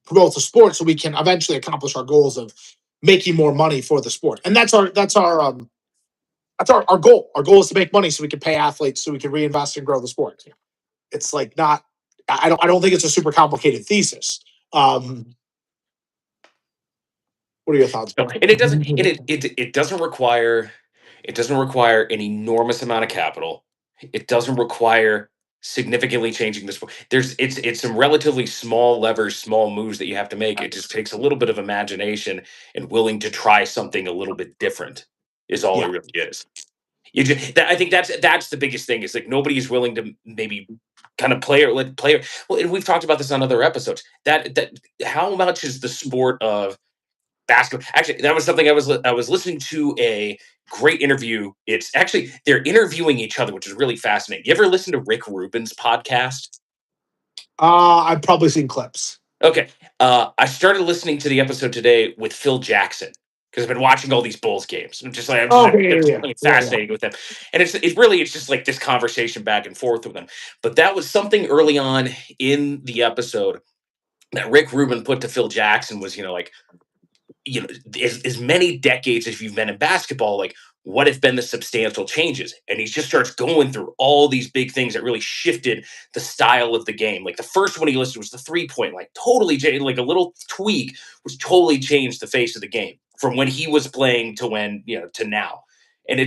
promote the sport, so we can eventually accomplish our goals of making more money for the sport. And that's our goal. Our goal is to make money so we can pay athletes, so we can reinvest and grow the sport. It's like not. I don't think it's a super complicated thesis. What are your thoughts? No, and it doesn't require an enormous amount of capital. It doesn't require significantly changing the sport. It's some relatively small levers, small moves that you have to make. It just takes a little bit of imagination and willing to try something a little bit different is all it really is. I think that's the biggest thing. Is like nobody is willing to maybe kind of play. Well, and we've talked about this on other episodes. That how much is the sport of basketball? Actually, that was something I was listening to a Great interview. It's actually they're interviewing each other, which is really fascinating. You ever listen to Rick Rubin's podcast? I've probably seen clips. Okay. I started listening to the episode today with Phil Jackson because I've been watching all these Bulls games. I'm just Okay, fascinating with them, and it's just like this conversation back and forth with them. But that was something early on in the episode that Rick Rubin put to Phil Jackson was, like, as many decades as you've been in basketball, like, what have been the substantial changes? And he just starts going through all these big things that really shifted the style of the game. Like the first one he listed was the 3-point, like totally changed, like a little tweak, which totally changed the face of the game from when he was playing to when, to now. And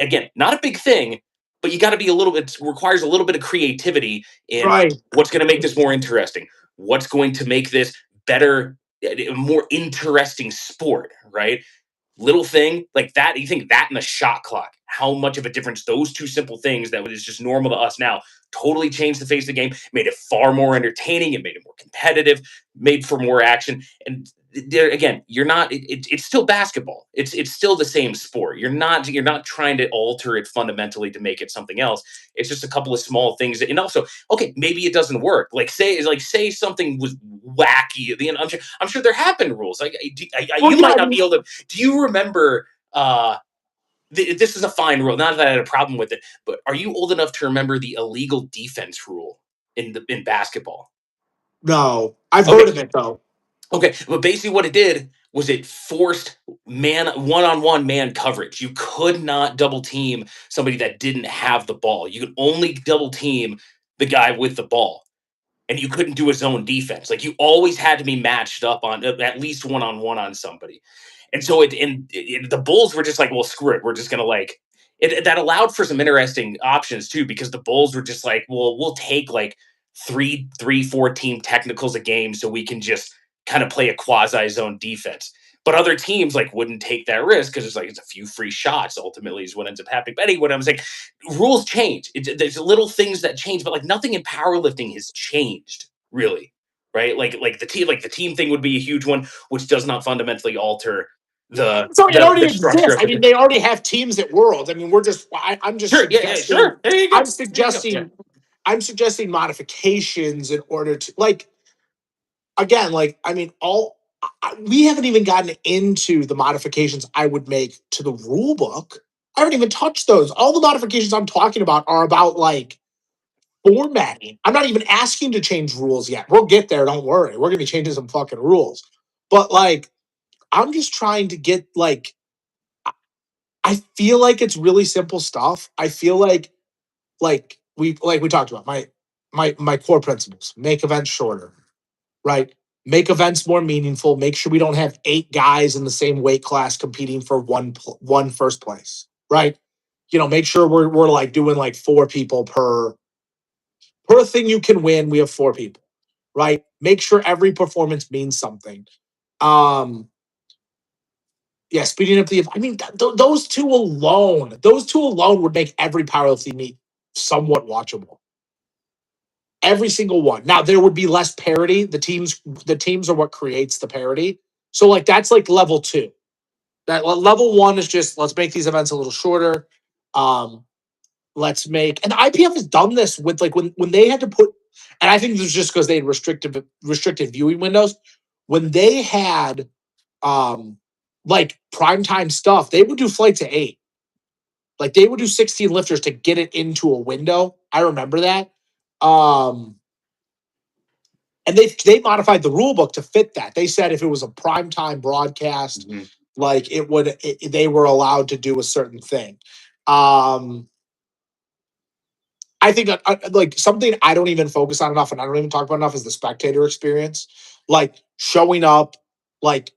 again, not a big thing, but you got to be it requires a little bit of creativity in Right. what's going to make this more interesting, what's going to make this better, a more interesting sport, right? Little thing like that. You think that in the shot clock, how much of a difference those two simple things that is just normal to us now totally changed the face of the game, made it far more entertaining, it made it more competitive, made for more action. And there again, you're not. It's still basketball. It's still the same sport. You're not trying to alter it fundamentally to make it something else. It's just a couple of small things. And also, okay, maybe it doesn't work. Say something was wacky. I'm sure there have been rules. You might not be able to. Do you remember? This is a fine rule. Not that I had a problem with it, but are you old enough to remember the illegal defense rule in basketball? No, I've heard of it though. Okay, but basically what it did was it forced one-on-one man coverage. You could not double team somebody that didn't have the ball. You could only double team the guy with the ball. And you couldn't do a zone defense. Like you always had to be matched up on at least one-on-one on somebody. And so the Bulls were just like, well, screw it. We're just going to that allowed for some interesting options too, because the Bulls were just like, well, we'll take like three, 4 team technicals a game so we can just kind of play a quasi zone defense. But other teams like wouldn't take that risk because it's a few free shots ultimately is what ends up happening. But anyway, I was like, rules change. There's little things that change, but like nothing in powerlifting has changed really, right? Like the team thing would be a huge one, which does not fundamentally alter it already structure exists. of I mean, they already have teams at Worlds. I mean, I'm just sure, suggesting. sure. There you go. I'm suggesting. I'm suggesting modifications in order to again, we haven't even gotten into the modifications I would make to the rule book. I haven't even touched those. All the modifications I'm talking about are about formatting. I'm not even asking to change rules yet. We'll get there. Don't worry. We're gonna be changing some fucking rules. But I'm just trying to get I feel like it's really simple stuff. I feel like we talked about my core principles. Make events shorter, right? Make events more meaningful. Make sure we don't have 8 guys in the same weight class competing for one first place, right? Make sure we're doing 4 people per thing you can win. We have 4 people, right? Make sure every performance means something. Yeah, speeding up the. I mean, those two alone would make every powerlifting meet somewhat watchable. Every single one. Now there would be less parity. The teams are what creates the parity. So that's level 2. That level 1 is just let's make these events a little shorter. Let's make, and the IPF has done this with when they had to put, and I think this was just because they had restricted viewing windows. When they had primetime stuff, they would do flights of 8. They would do 16 lifters to get it into a window. I remember that. And they modified the rule book to fit that. They said if it was a primetime broadcast, they were allowed to do a certain thing. I think something I don't even focus on enough and I don't even talk about enough is the spectator experience. Showing up,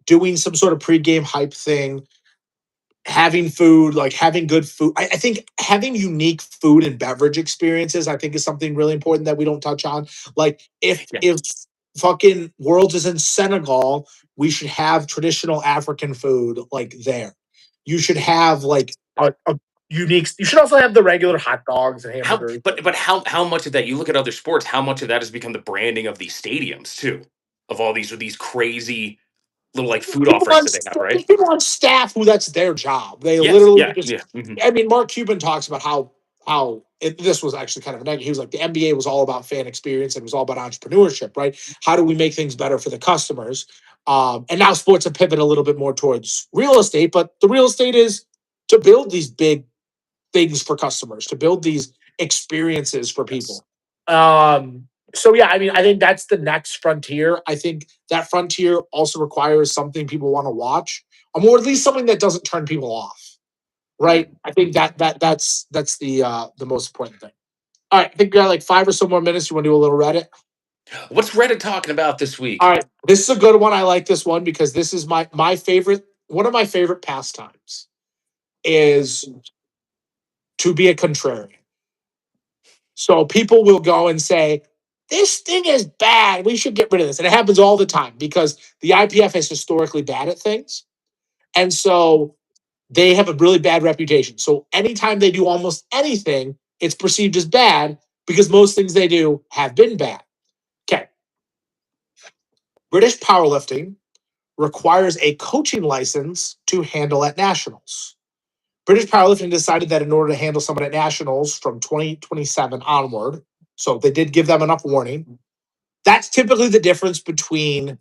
doing some sort of pregame hype thing, having food, having good food. I think having unique food and beverage experiences, I think is something really important that we don't touch on. If fucking Worlds is in Senegal, we should have traditional African food there. You should have a unique. You should also have the regular hot dogs and hamburgers. But how much of that, you look at other sports, how much of that has become the branding of these stadiums too, of all these crazy little like food offerings that they have, right? people on staff who that's their job. They Yes. literally Yeah. just. Yeah. I mean, Mark Cuban talks about this was actually kind of a negative. He was like, the NBA was all about fan experience and it was all about entrepreneurship, right? How do we make things better for the customers? And now sports have pivoted a little bit more towards real estate, but the real estate is to build these big things for customers, to build these experiences for Yes. people. So yeah, I mean, I think that's the next frontier. I think that frontier also requires something people want to watch, or at least something that doesn't turn people off. Right? Mhm. I think that's the most important thing. All right, I think we got like 5 or so more minutes. You want to do a little Reddit? What's Reddit talking about this All week? right, this is a good one. I like this one because this is my favorite. One of my favorite pastimes is to be a contrarian. So people will go and say, this thing is bad. We should get rid of this. And it happens all the time because the IPF is historically bad at things. And so they have a really bad reputation. So anytime they do almost anything, it's perceived as bad because most things they do have been bad. Okay. British powerlifting requires a coaching license to handle at nationals. British powerlifting decided that in order to handle someone at nationals from 2027 onward, so they did give them enough warning. That's typically the difference between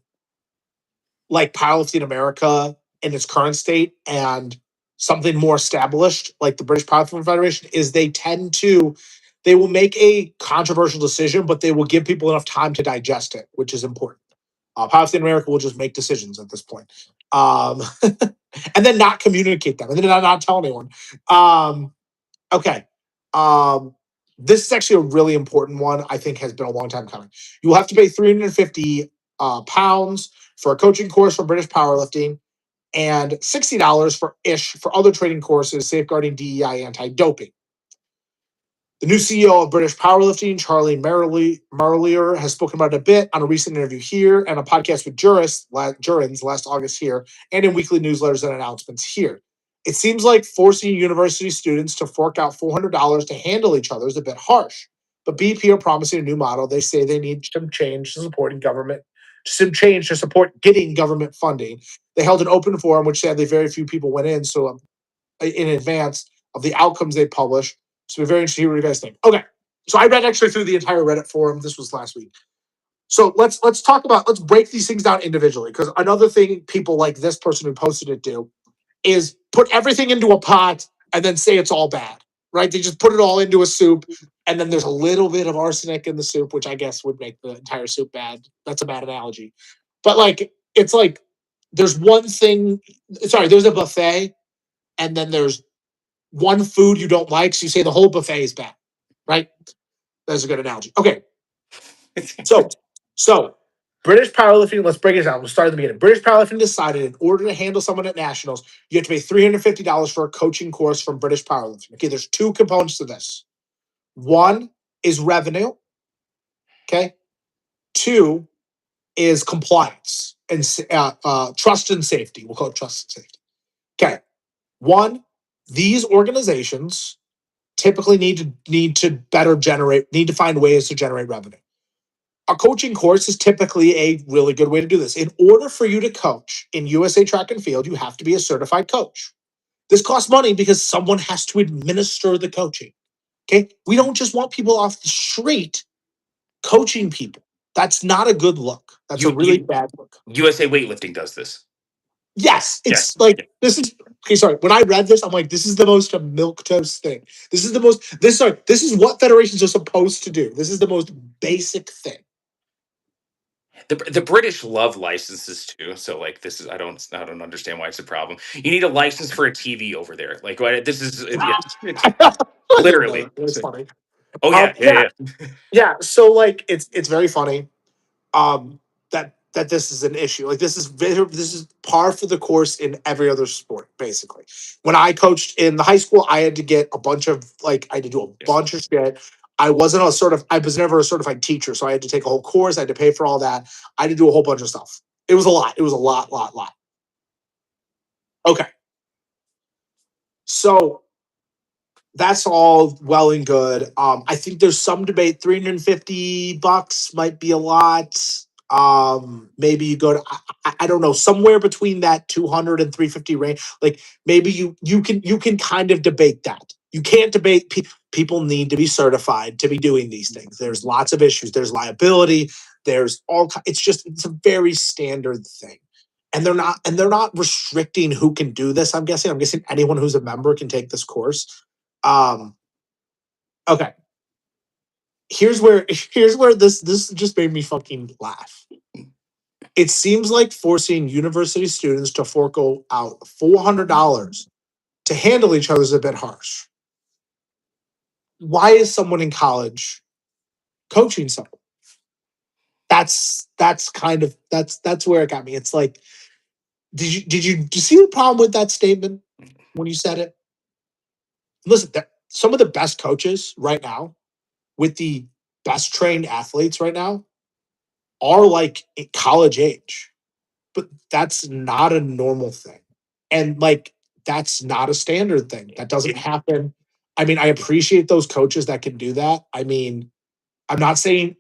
like powerlifting America in its current state and something more established like the British Powerlifting Federation is they will make a controversial decision, but they will give people enough time to digest it, which is important. Powerlifting America will just make decisions at this point, and then not communicate them, and then not tell anyone. Okay. Um, this is actually a really important one. I think has been a long time coming. You will have to pay 350 pounds for a coaching course for British powerlifting and $60 for other training courses safeguarding DEI anti-doping. The new CEO of British Powerlifting, Charlie Marlier, has spoken about it a bit on a recent interview here and a podcast with Jurins last August here, and in weekly newsletters and announcements here. It seems like forcing university students to fork out $400 to handle each other is a bit harsh. But BP are promising a new model. They say they need some change to support getting government funding. They held an open forum, which sadly very few people went in. So in advance of the outcomes they published. So we're very interested to hear what you guys think. Okay. So I read actually through the entire Reddit forum. This was last week. So let's break these things down individually. Because another thing people like this person who posted it do is put everything into a pot and then say it's all bad. Right? They just put it all into a soup, and then there's a little bit of arsenic in the soup, which I guess would make the entire soup bad. That's a bad analogy. But like it's like there's one thing, there's a buffet, and then there's one food you don't like, so you say the whole buffet is bad, right? That's a good analogy. Okay, so British powerlifting. Let's break it down. We'll start at the beginning. British powerlifting decided in order to handle someone at nationals, you have to pay $350 for a coaching course from British powerlifting. Okay, there's two components to this. One is revenue. Okay, two is compliance and trust and safety. We'll call it trust and safety. Okay, one, these organizations typically need to find ways to generate revenue. A coaching course is typically a really good way to do this. In order for you to coach in USA Track and Field, you have to be a certified coach. This costs money because someone has to administer the coaching. Okay, we don't just want people off the street coaching people. That's not a good look. That's a really bad look. USA Weightlifting does this. Yes, it's Yes. like this is okay. Sorry, when I read this, I'm like, this is the most milquetoast thing. This is what federations are supposed to do. This is the most basic thing. The British love licenses too, so like this is I don't understand why it's a problem. You need a license for a TV over there. Like this is it's I didn't know literally. that. It's funny. Oh yeah, Yeah, yeah, yeah. So like, it's very funny. That this is an issue. Like this is par for the course in every other sport, basically. When I coached in the high school, I had to get a bunch of I had to do a Yes. bunch of shit. I was never a certified teacher, so I had to take a whole course. I had to pay for all that. I had to do a whole bunch of stuff. It was a lot. It was a lot. Okay. So that's all well and good. I think there's some debate. $350 might be a lot. Maybe you go to I don't know, somewhere between that 200 and 350 range. Like maybe you can kind of debate that. You can't debate people need to be certified to be doing these things. There's lots of issues. There's liability. There's it's a very standard thing. And they're not restricting who can do this. I'm guessing anyone who's a member can take this course. Um, okay. Here's where this just made me fucking laugh. It seems like forcing university students to fork out $400 to handle each other is a bit harsh. Why is someone in college coaching someone? That's where it got me. It's like, did you see the problem with that statement when you said it? Listen, some of the best coaches right now, with the best trained athletes right now, are like at college age, but that's not a normal thing. And like, that's not a standard thing. That doesn't happen. I mean, I appreciate those coaches that can do that. I mean, I'm not saying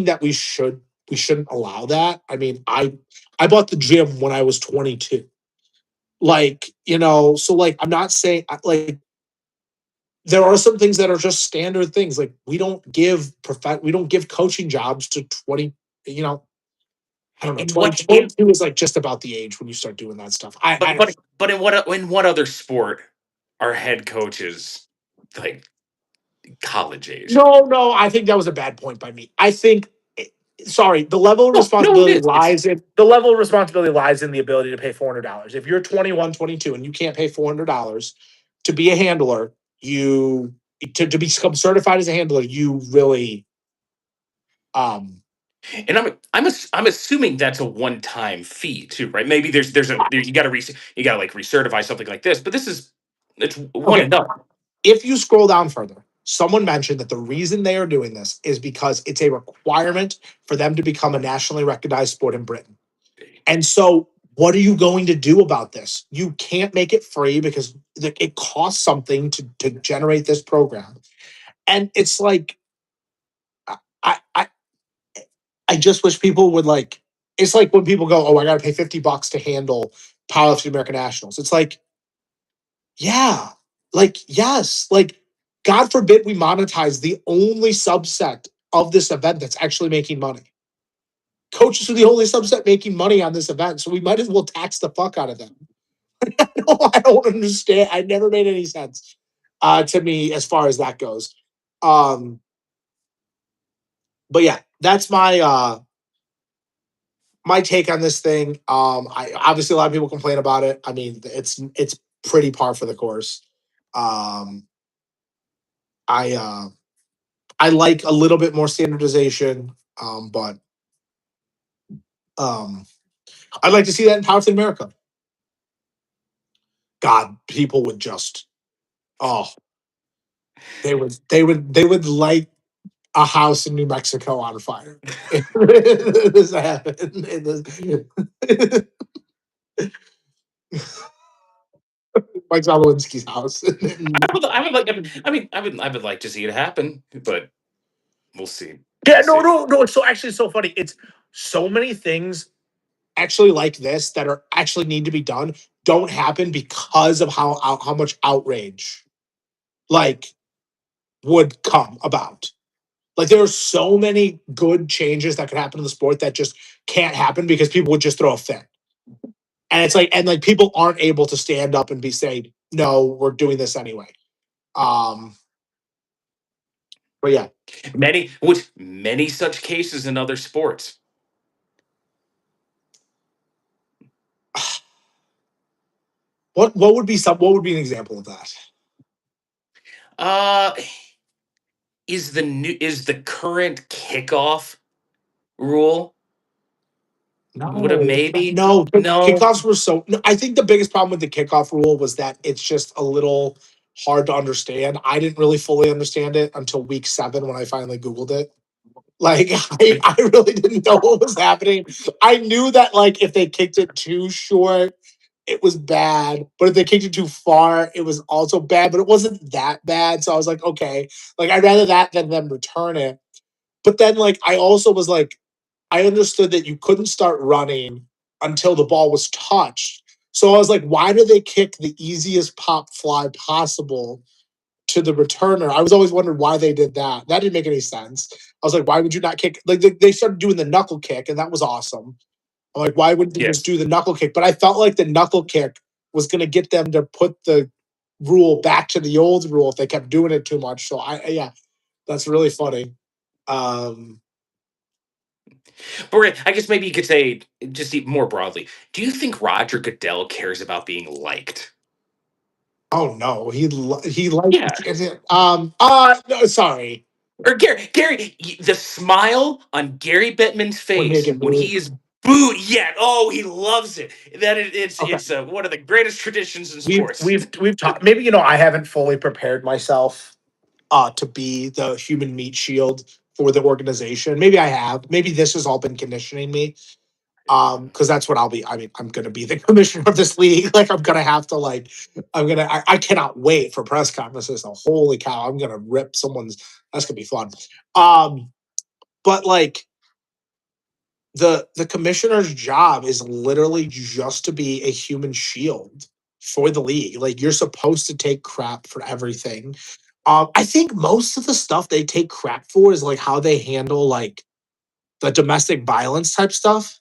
that we shouldn't allow that. I mean, I bought the gym when I was 22. Like, so like I'm not saying like there are some things that are just standard things. Like we don't give coaching jobs to 20, you know, I don't know, In 20, what in 22 is like just about the age when you start doing that stuff. but but in what other sport are head coaches like college age? No, I think that was a bad point by me. I think, sorry, the level of No, it responsibility is. It's lies in the ability to pay $400. If you're 21, 22, and you can't pay $400 to be a handler, to become certified as a handler, you really, um, and I'm assuming that's a one-time fee too, right? Maybe you got to like recertify something like this, but it's one okay. and done. If you scroll down further, someone mentioned that the reason they are doing this is because it's a requirement for them to become a nationally recognized sport in Britain. And so, what are you going to do about this? You can't make it free because it costs something to generate this program. And it's like, I, I, I just wish people would like, it's like when people go, oh, I got to pay $50 to handle powerlifting American Nationals. It's like, yeah, like, yes, like, God forbid we monetize the only subset of this event that's actually making money. Coaches are the only subset making money on this event, so we might as well tax the fuck out of them. I don't understand. It never made any sense to me as far as that goes. Um, but yeah, that's my take on this thing. I obviously a lot of people complain about it. I mean, it's pretty par for the course. Um, I like a little bit more standardization, but um, I'd like to see that in Powerlifting America. God, people would just, oh, they would light a house in New Mexico on fire. This happened. Mike Zawinski's house. I would like. I would like to see it happen, but we'll see. Yeah, We'll no, see. no, no. It's so funny. It's so many things actually like this that are actually need to be done don't happen because of how much outrage like would come about. Like there are so many good changes that could happen in the sport that just can't happen because people would just throw a fit. And it's like, and like people aren't able to stand up and be saying, no, we're doing this anyway. Um, but yeah, Many such cases in other sports. what would be an example of that? Uh, is the current kickoff rule? Would have No, maybe no, no. kickoffs were so. No, I think the biggest problem with the kickoff rule was that it's just a little hard to understand. I didn't really fully understand it until week 7 when I finally Googled it. Like I really didn't know what was happening. I knew that like if they kicked it too short, it was bad. But if they kicked it too far, it was also bad. But it wasn't that bad. So I was like, okay, like I'd rather that than them return it. But then like I also was like, I understood that you couldn't start running until the ball was touched. So I was like, why do they kick the easiest pop fly possible to the returner? I was always wondering why they did that. That didn't make any sense. I was like, why would you not kick? Like they started doing the knuckle kick, and that was awesome. I'm like, why wouldn't you just do the knuckle kick? But I felt like the knuckle kick was going to get them to put the rule back to the old rule if they kept doing it too much. So yeah, that's really funny. But I guess maybe you could say, just more broadly, do you think Roger Goodell cares about being liked? Oh no, he likes Yeah. no, sorry. Or Gary, the smile on Gary Bettman's When they face get when booed. he is booed. Yeah. Oh, he loves it. It's Okay. one of the greatest traditions in We've sports. we've we've talked. Maybe I haven't fully prepared myself to be the human meat shield for the organization. Maybe I have. Maybe this has all been conditioning me. Because that's what I'll be. I mean, I'm gonna be the commissioner of this league. Like, I'm gonna have to I cannot wait for press conferences. So, holy cow, I'm gonna rip someone's. That's gonna be fun. But like the commissioner's job is literally just to be a human shield for the league. Like, you're supposed to take crap for everything. I think most of the stuff they take crap for is like how they handle like the domestic violence type stuff.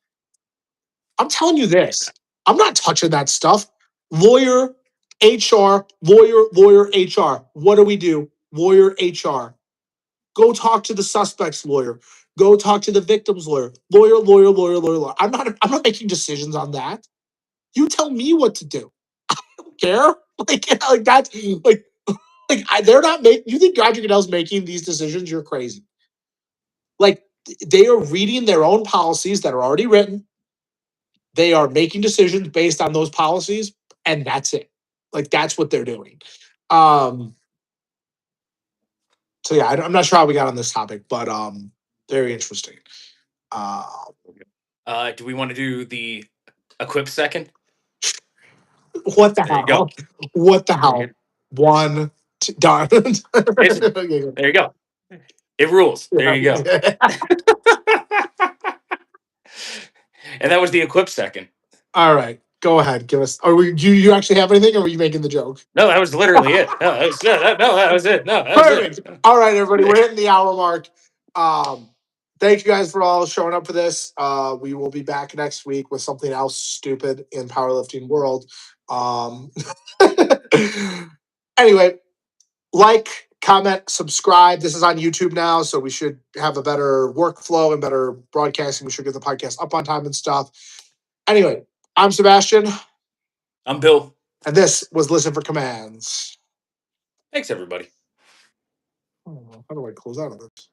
I'm telling you this. I'm not touching that stuff. Lawyer, HR, lawyer, HR. What do we do? Lawyer, HR. Go talk to the suspect's lawyer. Go talk to the victim's lawyer. Lawyer. I'm not making decisions on that. You tell me what to do. I don't care. Like that's they're not making. You think Roger Goodell's making these decisions? You're crazy. Like, they are reading their own policies that are already written. They are making decisions based on those policies, and that's it. Like, that's what they're doing. So yeah, I'm not sure how we got on this topic, but very interesting. Do we want to do the equip second? What the There you go. hell? What the hell? One, two, done. There you go. It rules. There you go. And that was the equip second. All right, go ahead. Give us. Do you actually have anything, or were you making the joke? No, that was literally it. No, that was it. No, that was Perfect. it. All right, everybody, we're hitting the hour mark. Thank you guys for all showing up for this. We will be back next week with something else stupid in powerlifting world. Anyway, like, comment, subscribe. This is on YouTube now, so we should have a better workflow and better broadcasting. We should get the podcast up on time and stuff. Anyway, I'm Sebastian. I'm Bill. And this was Listen for Commands. Thanks, everybody. How do I close out of this?